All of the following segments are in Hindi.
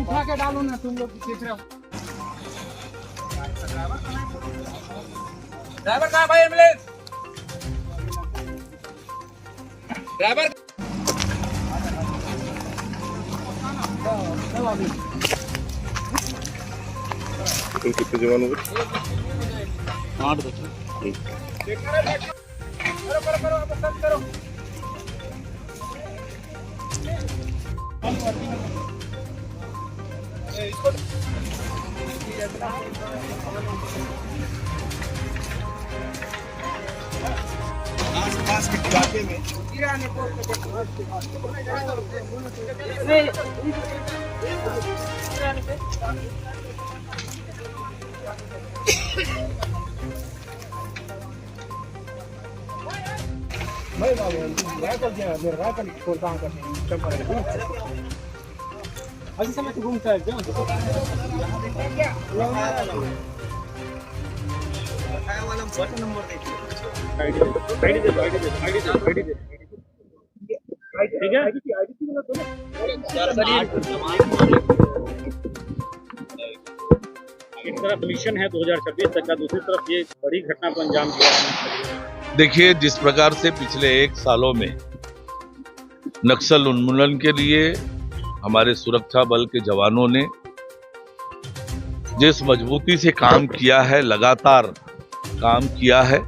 उठा के डालो ना, तुम लोग देख रहे हो। ड्राइवर कहाँ भाई? एम्बुलेंस ड्राइवर कितने जवान हो गए? 8 बच्चे। करो। आस-पास के इलाके में अभी समय घूमता है ठीक है। एक तरफ मिशन है 2026 तक का, दूसरी तरफ ये बड़ी घटना को अंजाम दिया। देखिए, जिस प्रकार से पिछले 1 सालों में नक्सल उन्मूलन के लिए हमारे सुरक्षा बल के जवानों ने जिस मजबूती से काम किया है, लगातार काम किया है,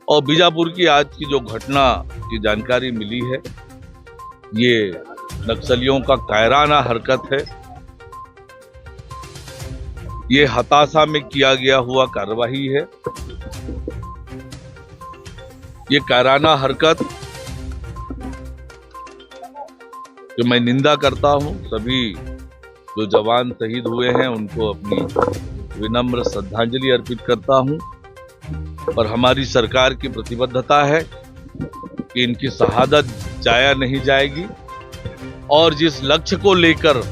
और बीजापुर की आज की जो घटना की जानकारी मिली है, ये नक्सलियों का कायराना हरकत है। ये हताशा में किया गया हुआ कार्रवाई है। ये कायराना हरकत जो मैं निंदा करता हूं, सभी जो जवान शहीद हुए हैं उनको अपनी विनम्र श्रद्धांजलि अर्पित करता हूं, और हमारी सरकार की प्रतिबद्धता है कि इनकी शहादत जाया नहीं जाएगी, और जिस लक्ष्य को लेकर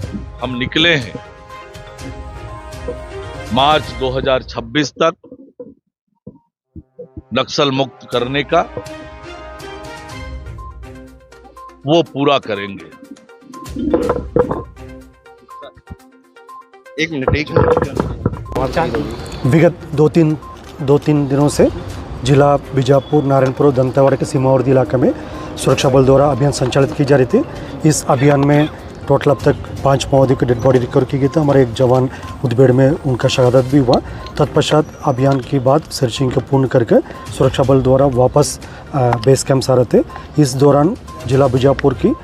हम निकले हैं मार्च 2026 तक नक्सल मुक्त करने का, वो पूरा करेंगे। एक मिनट। विगत दो तीन दिनों से जिला बीजापुर, नारायणपुर और दंतेवाड़ा के सीमावर्ती इलाके में सुरक्षा बल द्वारा अभियान संचालित की जा रही थी। इस अभियान में टोटल अब तक 5 माओवादी की डेड बॉडी रिकवर की गई थी। हमारे एक जवान मुठभेड़ में उनका शहादत भी हुआ। तत्पश्चात अभियान के बाद सर्चिंग को पूर्ण करके सुरक्षा बल द्वारा वापस बेस कैंप आ रहे थे। इस दौरान जिला बीजापुर की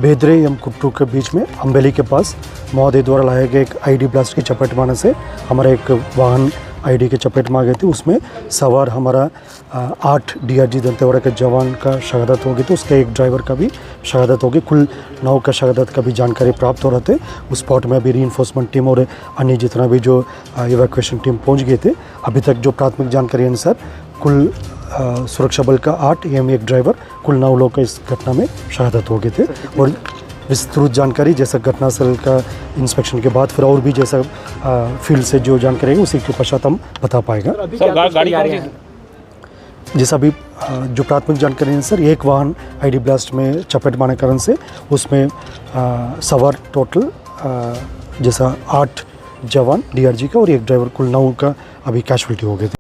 बेदरे एवं कुट्टू के बीच में अम्बेली के पास माओवादी द्वारा लाए गए एक आईडी ब्लास्ट की चपेट में आने से हमारा एक वाहन आईडी के चपेट में आ गई थी। उसमें सवार हमारा 8 डीआरजी दंतेवाड़ा के जवान का शहादत हो गई थी। उसके एक ड्राइवर का भी शहादत हो गई। कुल 9 का शहादत का भी जानकारी प्राप्त हो रहे थे। उस स्पॉट में अभी रीइंफोर्समेंट टीम और अन्य जितना भी जो इवैक्यूएशन टीम पहुंच गए थे। अभी तक जो प्राथमिक जानकारी अनुसार कुल सुरक्षा बल का 8 एवं एक ड्राइवर, कुल 9 लोग का इस घटना में शहादत हो गए थे। और विस्तृत जानकारी जैसा घटनास्थल का इंस्पेक्शन के बाद फिर और भी जैसा फील्ड से जो जानकारी है उसी के पश्चात हम बता पाएगा। गाड़ी आ रही है जैसा भी जो प्राथमिक जानकारी है सर, एक वाहन आईडी ब्लास्ट में चपेट मारने कारण से उसमें सवार टोटल जैसा 8 जवान डीआरजी का और एक ड्राइवर कुल 9 का अभी कैजुअल्टी हो गए थे।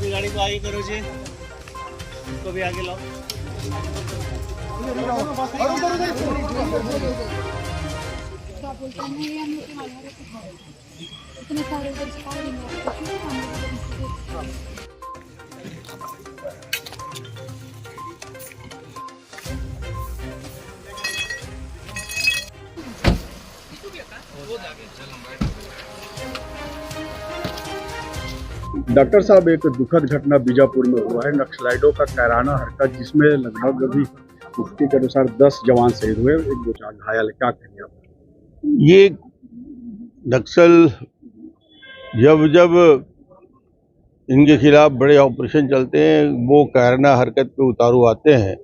गाड़ी को आगे करो जी, उसको भी आगे लाओ। इतने सारे डॉक्टर साहब, एक दुखद घटना बीजापुर में हुआ है। नक्सलाइटों का कायराना हरकत, जिसमें लगभग अभी मुफ्ती के अनुसार 10 जवान शहीद हुए, 1-2 घायल। क्या कहेंगे आप? ये नक्सल जब इनके खिलाफ बड़े ऑपरेशन चलते हैं, वो कायराना हरकत पे उतारू आते हैं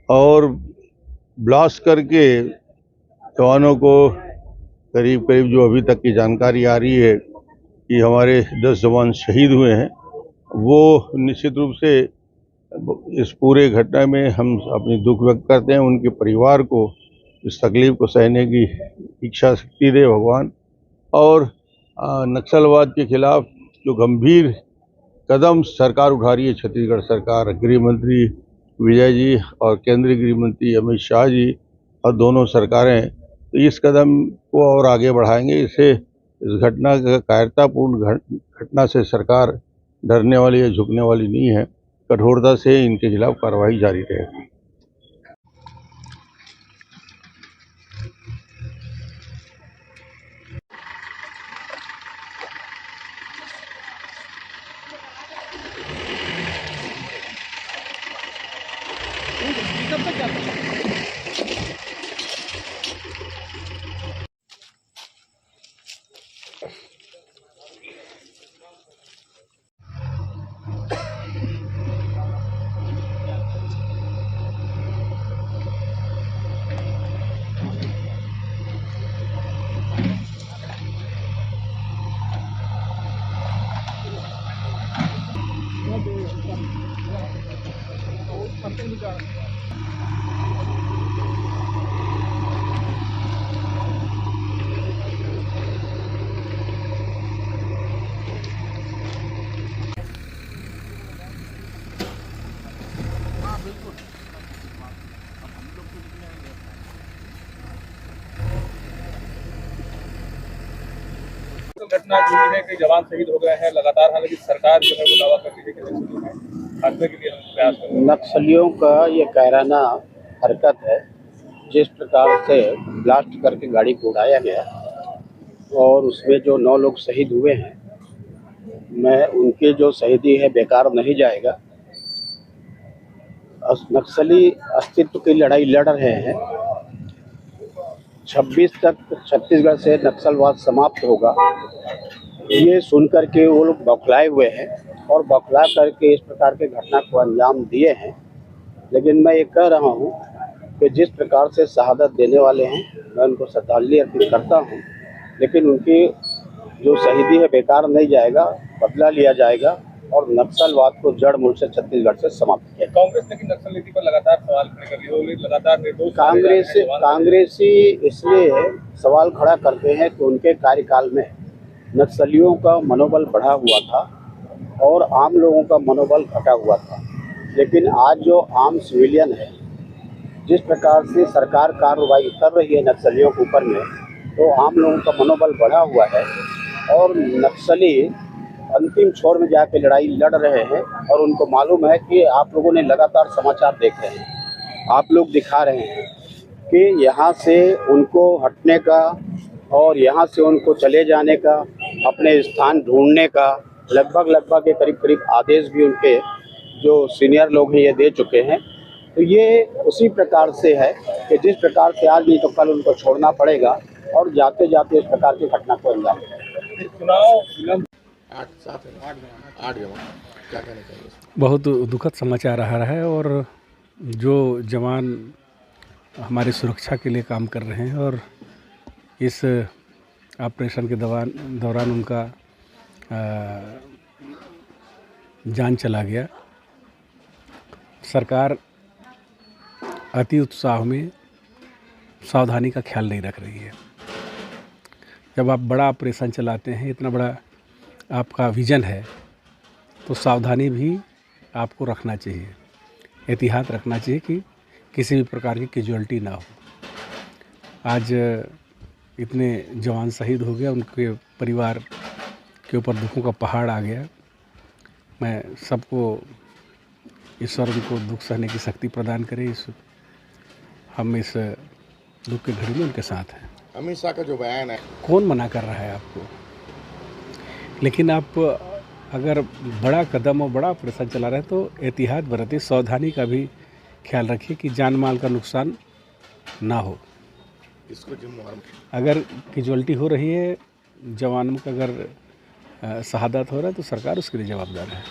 और ब्लास्ट करके जवानों को करीब जो अभी तक की जानकारी आ रही है कि हमारे 10 जवान शहीद हुए हैं। वो निश्चित रूप से इस पूरे घटना में हम अपनी दुख व्यक्त करते हैं। उनके परिवार को इस तकलीफ को सहने की इच्छा शक्ति दे भगवान। और नक्सलवाद के खिलाफ जो गंभीर कदम सरकार उठा रही है, छत्तीसगढ़ सरकार, गृह मंत्री विजय जी और केंद्रीय गृह मंत्री अमित शाह जी और दोनों सरकारें, तो इस कदम को और आगे बढ़ाएंगे। इससे इस घटना कायरतापूर्ण घटना से सरकार डरने वाली या झुकने वाली नहीं है। कठोरता से इनके खिलाफ कार्रवाई जारी रहेगी। घटना जुड़ी है कि जवान शहीद हो गए हैं लगातार, हालांकि सरकार जो है वो दावा कर रही है कि नक्सलियों के खात्मे के लिए हम प्रयास कर रहे हैं। नक्सलियों का ये कायराना हरकत है जिस प्रकार से ब्लास्ट करके गाड़ी को उड़ाया गया और उसमें जो 9 लोग शहीद हुए हैं, मैं उनके जो शहीदी है बेकार नहीं जाएगा। नक्सली अस्तित्व की लड़ाई लड़ रहे हैं। 26 तक छत्तीसगढ़ से नक्सलवाद समाप्त होगा, ये सुनकर के वो लोग बौखलाए हुए हैं और बौखला करके इस प्रकार के घटना को अंजाम दिए हैं। लेकिन मैं ये कह रहा हूँ कि जिस प्रकार से शहादत देने वाले हैं, मैं उनको श्रद्धांजलि अर्पित करता हूँ, लेकिन उनकी जो शहीदी है बेकार नहीं जाएगा, बदला लिया जाएगा और नक्सलवाद को जड़ मूल से छत्तीसगढ़ से समाप्त किया। कांग्रेस ने की नक्सल नीति पर लगातार सवाल खड़े कर रही है, लगातार निर्दोष कांग्रेसी इसलिए सवाल खड़ा करते हैं कि उनके कार्यकाल में नक्सलियों का मनोबल बढ़ा हुआ था और आम लोगों का मनोबल घटा हुआ था। लेकिन आज जो आम सिविलियन है, जिस प्रकार से सरकार कार्रवाई कर रही है नक्सलियों के ऊपर में, तो आम लोगों का मनोबल बढ़ा हुआ है और नक्सली अंतिम छोर में जाके लड़ाई लड़ रहे हैं। और उनको मालूम है कि आप लोगों ने लगातार समाचार देखे हैं, आप लोग दिखा रहे हैं कि यहाँ से उनको हटने का और यहाँ से उनको चले जाने का, अपने स्थान ढूंढने का लगभग के करीब आदेश भी उनके जो सीनियर लोग हैं ये दे चुके हैं। तो ये उसी प्रकार से है कि जिस प्रकार से आज नहीं तो कल उनको छोड़ना पड़ेगा और जाते जाते इस प्रकार की घटना को अंजाम देगा। चुनाव बहुत दुखद समाचार आ रहा है और जो जवान हमारी सुरक्षा के लिए काम कर रहे हैं और इस ऑपरेशन के दौरान उनका जान चला गया। सरकार अति उत्साह में सावधानी का ख्याल नहीं रख रही है। जब आप बड़ा ऑपरेशन चलाते हैं, इतना बड़ा आपका विजन है, तो सावधानी भी आपको रखना चाहिए, एहतियात रखना चाहिए कि किसी भी प्रकार की कैजुअल्टी ना हो। आज इतने जवान शहीद हो गए, उनके परिवार के ऊपर दुखों का पहाड़ आ गया। मैं सबको, ईश्वर उनको दुख सहने की शक्ति प्रदान करे। हम इस दुख की घड़ी में उनके साथ हैं। अमित शाह का जो बयान है, कौन मना कर रहा है आपको? लेकिन आप अगर बड़ा कदम और बड़ा ऑपरेशन चला रहे हैं तो एहतियात बरतिए, सावधानी का भी ख्याल रखिए कि जान माल का नुकसान ना हो। इसको अगर कैजुअल्टी हो रही है, जवानों का अगर शहादत हो रहा है, तो सरकार उसके लिए जवाबदार है।